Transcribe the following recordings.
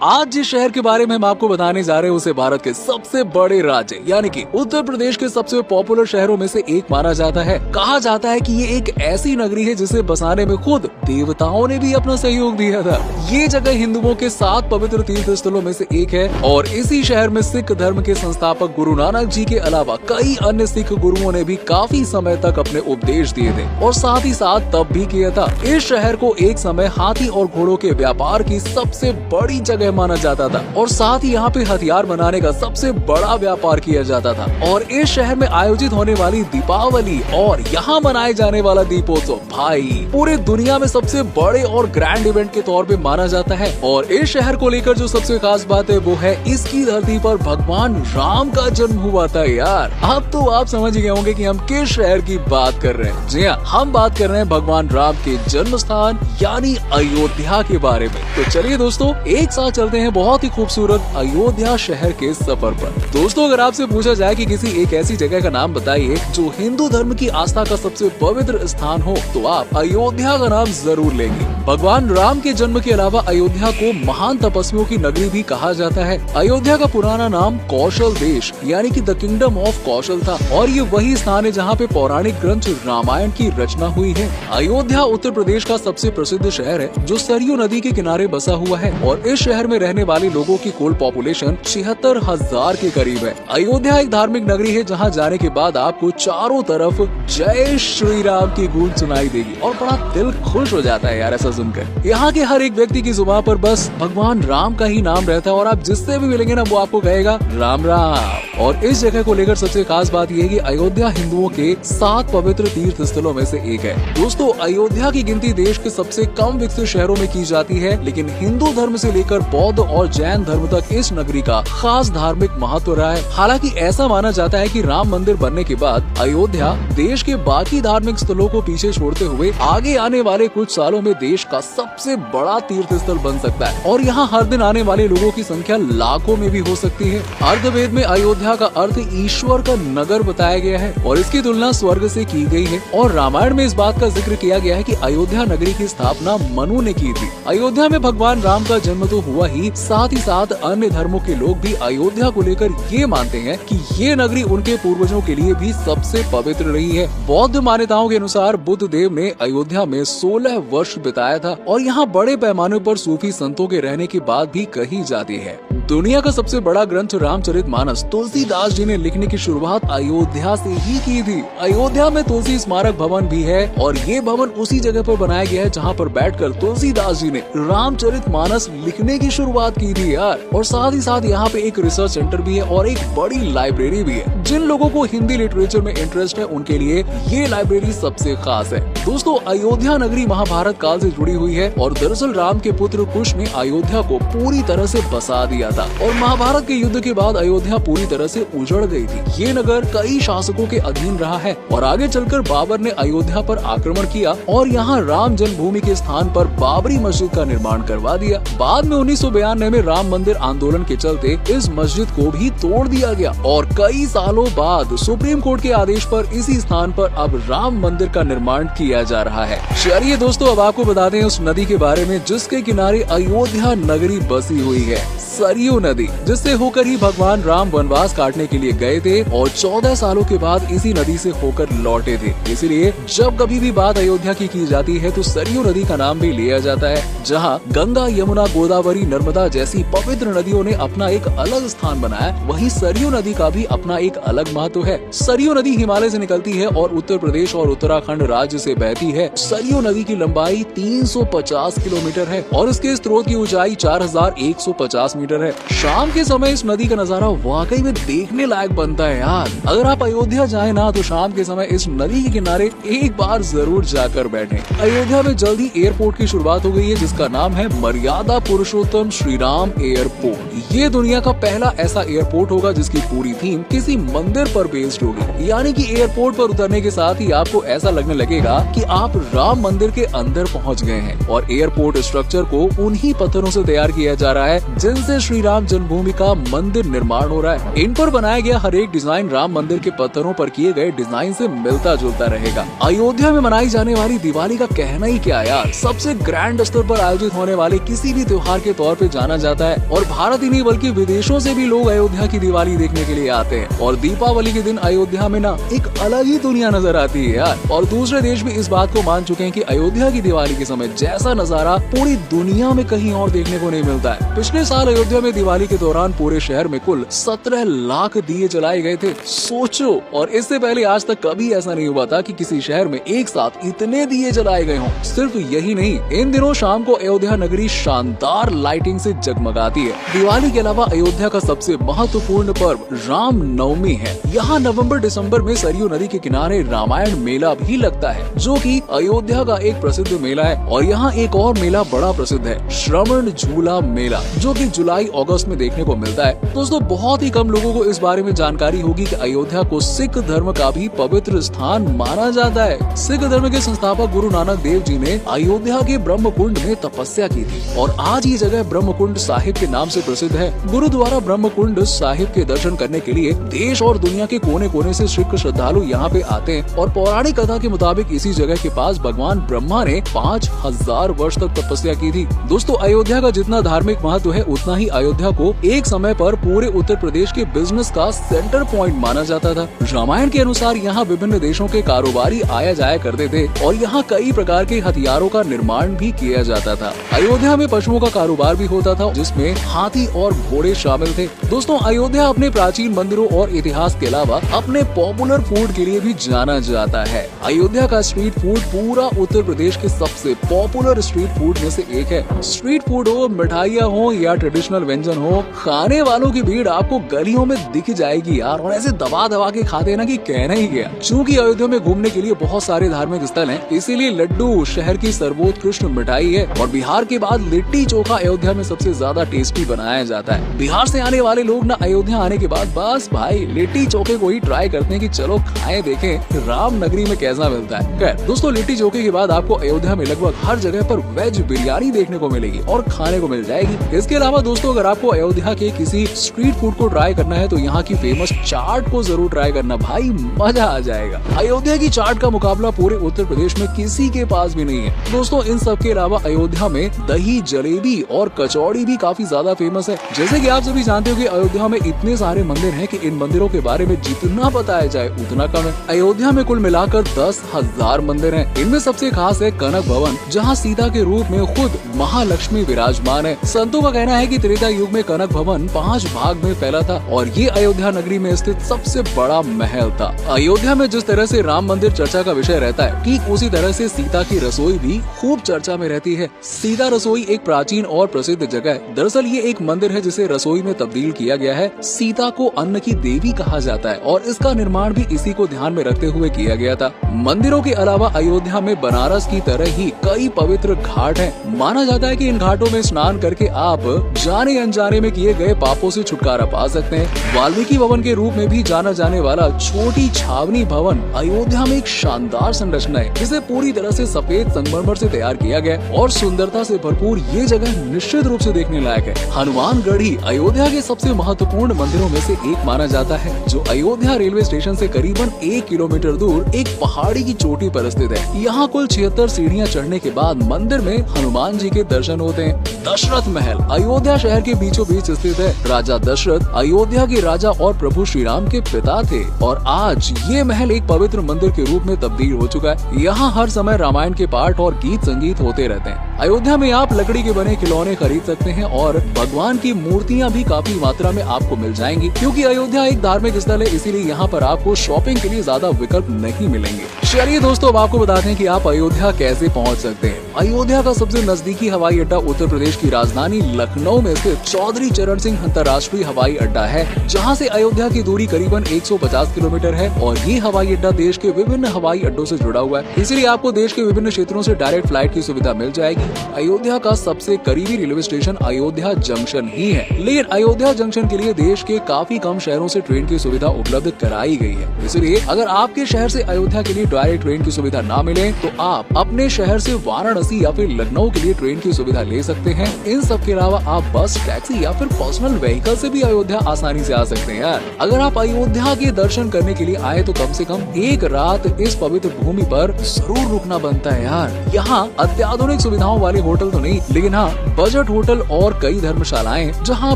आज जिस शहर के बारे में हम आपको बताने जा रहे हैं उसे भारत के सबसे बड़े राज्य यानी कि उत्तर प्रदेश के सबसे पॉपुलर शहरों में से एक माना जाता है। कहा जाता है कि ये एक ऐसी नगरी है जिसे बसाने में खुद देवताओं ने भी अपना सहयोग दिया था। ये जगह हिंदुओं के 7 पवित्र तीर्थ स्थलों में से एक है और इसी शहर में सिख धर्म के संस्थापक गुरु नानक जी के अलावा कई अन्य सिख गुरुओं ने भी काफी समय तक अपने उपदेश दिए थे और साथ ही साथ तब भी किया था। इस शहर को एक समय हाथी और घोड़ों के व्यापार की सबसे बड़ी जगह माना जाता था और साथ ही यहाँ पे हथियार बनाने का सबसे बड़ा व्यापार किया जाता था। और इस शहर में आयोजित होने वाली दीपावली और यहाँ मनाए जाने वाला दीपोत्सव भाई पूरे दुनिया में सबसे बड़े और ग्रैंड इवेंट के तौर पे माना जाता है। और इस शहर को लेकर जो सबसे खास बात है वो है इसकी धरती पर भगवान राम का जन्म हुआ था। यार अब तो आप समझ गए होंगे कि हम किस शहर की बात कर रहे हैं। जी हाँ, हम बात कर रहे हैं भगवान राम के जन्म स्थान यानी अयोध्या के बारे में। तो चलिए दोस्तों एक साथ चलते हैं बहुत ही खूबसूरत अयोध्या शहर के सफर पर। दोस्तों अगर आपसे पूछा जाए कि किसी एक ऐसी जगह का नाम बताइए जो हिंदू धर्म की आस्था का सबसे पवित्र स्थान हो तो आप अयोध्या का नाम जरूर लेंगे। भगवान राम के जन्म के अलावा अयोध्या को महान तपस्वियों की नगरी भी कहा जाता है। अयोध्या का पुराना नाम कौशल देश यानी कि द किंगडम ऑफ कौशल था और ये वही स्थान है जहाँ पे पौराणिक ग्रंथ रामायण की रचना हुई है। अयोध्या उत्तर प्रदेश का सबसे प्रसिद्ध शहर है जो सरयू नदी के किनारे बसा हुआ है और इस शहर में रहने वाले लोगों की कुल पॉपुलेशन 76,000 के करीब है। अयोध्या एक धार्मिक नगरी है जहां जाने के बाद आपको चारों तरफ जय श्री राम की गूंज सुनाई देगी और बड़ा दिल खुश हो जाता है यार ऐसा सुनकर। यहाँ के हर एक व्यक्ति की जुबान पर बस भगवान राम का ही नाम रहता है और आप जिससे भी मिलेंगे ना वो आपको कहेगा राम राम। और इस जगह को लेकर सबसे खास बात यह है कि अयोध्या हिंदुओं के 7 पवित्र तीर्थ स्थलों में से एक है। दोस्तों अयोध्या की गिनती देश के सबसे कम विकसित शहरों में की जाती है लेकिन हिंदू धर्म से लेकर बौद्ध और जैन धर्म तक इस नगरी का खास धार्मिक महत्व रहा है। हालांकि ऐसा माना जाता है कि राम मंदिर बनने के बाद अयोध्या देश के बाकी धार्मिक स्थलों को पीछे छोड़ते हुए आगे आने वाले कुछ सालों में देश का सबसे बड़ा तीर्थ स्थल बन सकता है और यहाँ हर दिन आने वाले लोगों की संख्या लाखों में भी हो सकती है। अर्थवेद में अयोध्या का अर्थ ईश्वर का नगर बताया गया है और इसकी तुलना स्वर्ग से की गई है और रामायण में इस बात का जिक्र किया गया है कि अयोध्या नगरी की स्थापना मनु ने की थी। अयोध्या में भगवान राम का जन्म तो हुआ ही साथ अन्य धर्मों के लोग भी अयोध्या को लेकर ये मानते हैं कि ये नगरी उनके पूर्वजों के लिए भी सबसे पवित्र रही है। बौद्ध मान्यताओं के अनुसार बुद्ध देव ने अयोध्या में 16 वर्ष बिताया था और यहाँ बड़े पैमाने पर सूफी संतों के रहने की बात भी कही जाती है। दुनिया का सबसे बड़ा ग्रंथ रामचरितमानस तुलसीदास जी ने लिखने की शुरुआत अयोध्या से ही की थी। अयोध्या में तुलसी स्मारक भवन भी है और ये भवन उसी जगह पर बनाया गया है जहाँ पर बैठकर तुलसीदास जी ने रामचरितमानस लिखने की शुरुआत की थी यार। और साथ ही साथ यहाँ पे एक रिसर्च सेंटर भी है और एक बड़ी लाइब्रेरी भी है। जिन लोगों को हिंदी लिटरेचर में इंटरेस्ट है उनके लिए ये लाइब्रेरी सबसे खास है। दोस्तों अयोध्या नगरी महाभारत काल से जुड़ी हुई है और दरअसल राम के पुत्र कुश ने अयोध्या को पूरी तरह से बसा दिया था और महाभारत के युद्ध के बाद अयोध्या पूरी तरह से उजड़ गई थी। ये नगर कई शासकों के अधीन रहा है और आगे चलकर बाबर ने अयोध्या पर आक्रमण किया और यहाँ राम जन्मभूमि के स्थान पर बाबरी मस्जिद का निर्माण करवा दिया। बाद में 1992 में राम मंदिर आंदोलन के चलते इस मस्जिद को भी तोड़ दिया गया और कई सालों बाद सुप्रीम कोर्ट के आदेश पर इसी स्थान पर अब राम मंदिर का निर्माण किया जा रहा है। चलिए दोस्तों अब आपको बता दें उस नदी के बारे में जिसके किनारे अयोध्या नगरी बसी हुई है, सरयू नदी, जिससे होकर ही भगवान राम वनवास काटने के लिए गए थे और 14 सालों के बाद इसी नदी से होकर लौटे थे। इसीलिए जब कभी भी बात अयोध्या की जाती है तो सरयू नदी का नाम भी लिया जाता है। जहाँ गंगा यमुना गोदावरी नर्मदा जैसी पवित्र नदियों ने अपना एक अलग स्थान बनाया, वहीं सरयू नदी का भी अपना एक अलग महत्व है। सरयू नदी हिमालय से निकलती है और उत्तर प्रदेश और उत्तराखंड राज्य से बहती है। सरयू नदी की लंबाई 350 किलोमीटर है और इसके स्रोत की ऊंचाई 4150 मीटर है। शाम के समय इस नदी का नजारा वाकई में देखने लायक बनता है यार। अगर आप अयोध्या जाएं ना तो शाम के समय इस नदी के किनारे एक बार जरूर जाकर बैठें। अयोध्या में जल्दी एयरपोर्ट की शुरुआत हो गई है जिसका नाम है मर्यादा पुरुषोत्तम श्री राम एयरपोर्ट। ये दुनिया का पहला ऐसा एयरपोर्ट होगा जिसकी पूरी थीम किसी मंदिर पर बेस्ड होगी। यानी कि एयरपोर्ट पर उतरने के साथ ही आपको ऐसा लगने लगेगा कि आप राम मंदिर के अंदर पहुंच गए हैं। और एयरपोर्ट स्ट्रक्चर को उन्हीं पत्थरों से तैयार किया जा रहा है जिनसे श्री राम जन्मभूमि का मंदिर निर्माण हो रहा है। इन पर बनाया गया हर एक डिजाइन राम मंदिर के पत्थरों पर किए गए डिजाइन से मिलता जुलता रहेगा। अयोध्या में मनाई जाने वाली दिवाली का कहना ही क्या यार, सबसे ग्रैंड स्तर पर आयोजित होने वाले किसी भी त्योहार के तौर पे जाना जाता है और भारत ही नहीं बल्कि विदेशों से भी लोग अयोध्या की दिवाली देखने के लिए आते हैं। और दीपावली के दिन अयोध्या में ना एक अलग ही दुनिया नजर आती है यार। और दूसरे देश भी इस बात को मान चुके हैं कि अयोध्या की दिवाली के समय जैसा नजारा पूरी दुनिया में कहीं और देखने को नहीं मिलता है। पिछले साल अयोध्या में दिवाली के दौरान पूरे शहर में कुल 17 लाख दिए जलाए गए थे। सोचो, और इससे पहले आज तक कभी ऐसा नहीं हुआ था कि किसी शहर में एक साथ इतने दिए जलाए गए हों। सिर्फ यही नहीं, इन दिनों शाम को अयोध्या नगरी शानदार लाइटिंग से जगमगाती है। दिवाली के अलावा अयोध्या का सबसे महत्वपूर्ण पर्व राम नवमी है। यहाँ नवंबर दिसंबर में सरयू नदी के किनारे रामायण मेला भी लगता है, जो कि अयोध्या का एक प्रसिद्ध मेला है। और यहाँ एक और मेला बड़ा प्रसिद्ध है, श्रवण झूला मेला, जो कि जुलाई अगस्त में देखने को मिलता है। दोस्तों, बहुत ही कम लोगों को इस बारे में जानकारी होगी कि अयोध्या को सिख धर्म का भी पवित्र स्थान माना जाता है। सिख धर्म के संस्थापक गुरु नानक देव जी ने अयोध्या के ब्रह्मकुंड में तपस्या की थी और आज ये जगह ब्रह्मकुंड साहिब के नाम से प्रसिद्ध है। गुरुद्वारा ब्रह्मकुंड साहिब के दर्शन करने के लिए देश और दुनिया के कोने कोने से सिख श्रद्धालु यहाँ पे आते हैं। और पौराणिक कथा के मुताबिक इसी जगह के पास भगवान ब्रह्मा ने 5000 वर्ष तक तपस्या की थी। दोस्तों, अयोध्या का जितना धार्मिक महत्व है उतना ही अयोध्या को एक समय पर पूरे उत्तर प्रदेश के बिजनेस का सेंटर पॉइंट माना जाता था। रामायण के अनुसार यहाँ विभिन्न देशों के कारोबारी आया जाया करते थे और यहाँ कई प्रकार के हथियारों का निर्माण भी किया जाता था। अयोध्या में पशुओं का कारोबार भी होता था, जिसमें हाथी और घोड़े शामिल थे। दोस्तों, अयोध्या अपने प्राचीन मंदिरों और इतिहास के अलावा अपने पॉपुलर फूड के लिए भी जाना जाता है। अयोध्या का स्ट्रीट फूड पूरा उत्तर प्रदेश के सबसे पॉपुलर स्ट्रीट फूड में से एक है। स्ट्रीट फूड हो, मिठाइयाँ हो या ट्रेडिशनल व्यंजन हो, खाने वालों की भीड़ आपको गलियों में दिख जाएगी यार। और ऐसे दबा दबा के खाते ना कि कहना ही गया। चूँकि अयोध्या में घूमने के लिए बहुत सारे धार्मिक स्थल हैं, इसीलिए लड्डू शहर की सर्वोत्कृष्ट मिठाई है। और बिहार के बाद लिट्टी चोखा अयोध्या में सबसे ज्यादा टेस्टी बनाया जाता है। बिहार से आने वाले लोग ना अयोध्या आने के बाद बस भाई लिट्टी चोखे को ही ट्राई करते हैं कि चलो खाएं देखें राम नगरी में कैसा मिलता है। खैर दोस्तों, लिट्टी चोखे के बाद आपको अयोध्या में लगभग हर जगह पर वेज बिरयानी देखने को मिलेगी और खाने को मिल जाएगी। इसके अलावा दोस्तों, अगर आपको अयोध्या के किसी स्ट्रीट फूड को ट्राई करना है तो यहाँ की फेमस चाट को जरूर ट्राई करना, भाई मजा आ जाएगा। अयोध्या की चाट का मुकाबला पूरे उत्तर प्रदेश में किसी के पास भी नहीं है। दोस्तों, इन सब के अलावा अयोध्या में दही, जलेबी और कचौड़ी भी काफी ज्यादा फेमस है। जैसे कि आप सभी जानते हो कि अयोध्या में इतने सारे मंदिर हैं कि इन मंदिरों के बारे में जितना बताया जाए उतना कम है। अयोध्या में कुल मिलाकर 10,000 मंदिर हैं। इनमें सबसे खास है कनक भवन, जहां सीता के रूप में खुद महालक्ष्मी विराजमान है। संतों का कहना है कि त्रेता युग में कनक भवन 5 भाग में फैला था और ये अयोध्या नगरी में स्थित सबसे बड़ा महल था। अयोध्या में जिस तरह से राम मंदिर चर्चा का विषय रहता है, ठीक उसी तरह से सीता की रसोई भी खूब चर्चा में रहती है। सीता रसोई एक प्राचीन और प्रसिद्ध जगह है। दरअसल ये एक मंदिर है जिसे रसोई में तब्दील किया गया है। सीता को अन्न की देवी कहा जाता है और इसका निर्माण भी इसी को ध्यान में रखते हुए किया गया था। मंदिरों के अलावा अयोध्या में बनारस की तरह ही कई पवित्र घाट हैं। माना जाता है कि इन घाटों में स्नान करके आप जाने अनजाने में किए गए पापों से छुटकारा पा सकते हैं। वाल्मीकि भवन के रूप में भी जाना जाने वाला छोटी छावनी भवन अयोध्या में एक शानदार संरचना है, जिसे पूरी तरह से सफेद संगमरमर से तैयार किया गया और सुंदरता से भरपूर ये जगह निश्चित रूप से देखने लायक है। हनुमानगढ़ी अयोध्या के सबसे महत्वपूर्ण मंदिरों में से एक माना जाता है, जो अयोध्या रेलवे स्टेशन से करीबन 1 किलोमीटर दूर एक पहाड़ी की चोटी पर स्थित है। यहाँ कुल 76 सीढ़ियाँ चढ़ने के बाद मंदिर में हनुमान जी के दर्शन होते हैं। दशरथ महल अयोध्या शहर के बीचों बीच स्थित है। राजा दशरथ अयोध्या के राजा और प्रभु श्री राम के पिता थे और आज ये महल एक पवित्र मंदिर के रूप में तब्दील हो चुका है। यहाँ हर समय रामायण के पाठ और गीत संगीत होते रहते हैं। अयोध्या में आप लकड़ी के बने खिलौने खरीद सकते हैं और भगवान की मूर्तियाँ भी काफी मात्रा में आपको मिल जाएंगी। क्योंकि अयोध्या एक धार्मिक स्थल है, इसीलिए यहाँ पर आपको शॉपिंग के लिए ज्यादा विकल्प नहीं मिलेंगे। चलिए दोस्तों, अब आपको बताते हैं कि आप अयोध्या कैसे पहुँच सकते हैं। अयोध्या का सबसे नजदीकी हवाई अड्डा उत्तर प्रदेश की राजधानी लखनऊ में स्थित चौधरी चरण सिंह अंतर्राष्ट्रीय हवाई अड्डा है, जहां से अयोध्या की दूरी करीबन 150 किलोमीटर है। और ये हवाई अड्डा देश के विभिन्न हवाई अड्डों से जुड़ा हुआ है, इसलिए आपको देश के विभिन्न क्षेत्रों से डायरेक्ट फ्लाइट की सुविधा मिल जाएगी। अयोध्या का सबसे करीबी रेलवे स्टेशन अयोध्या जंक्शन ही है, लेकिन अयोध्या जंक्शन के लिए देश के काफी कम शहरों से ट्रेन की सुविधा उपलब्ध कराई गई है। इसलिए अगर आपके शहर से अयोध्या के लिए डायरेक्ट ट्रेन की सुविधा ना मिले तो आप अपने शहर से वाराणसी या फिर लखनऊ के लिए ट्रेन की सुविधा ले सकते हैं। इन सब के अलावा आप बस, टैक्सी या फिर पर्सनल व्हीकल से भी अयोध्या आसानी से आ सकते हैं यार। अगर आप अयोध्या के दर्शन करने के लिए आए तो कम से कम एक रात इस पवित्र भूमि पर जरूर रुकना बनता है यार। यहाँ अत्याधुनिक सुविधाओं वाले होटल तो नहीं, लेकिन हाँ बजट होटल और कई धर्मशालाएं जहाँ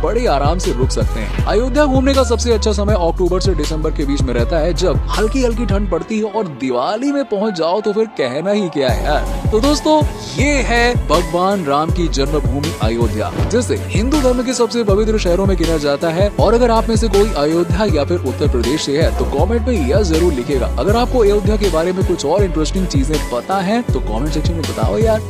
बड़े आराम से रुक सकते हैं। अयोध्या घूमने का सबसे अच्छा समय अक्टूबर से दिसंबर के बीच में रहता है, जब हल्की हल्की ठंड पड़ती है, और दिवाली में पहुँच जाओ तो फिर कहना ही क्या है यार। तो दोस्तों ये है भगवान राम की जन्मभूमि अयोध्या, जिसे हिंदू धर्म के सबसे पवित्र शहरों में गिना जाता है। और अगर आप में से कोई अयोध्या या फिर उत्तर प्रदेश से है तो कमेंट में यह जरूर लिखेगा। अगर आपको अयोध्या के बारे में कुछ और इंटरेस्टिंग चीजें पता है तो कमेंट सेक्शन में बताओ यार।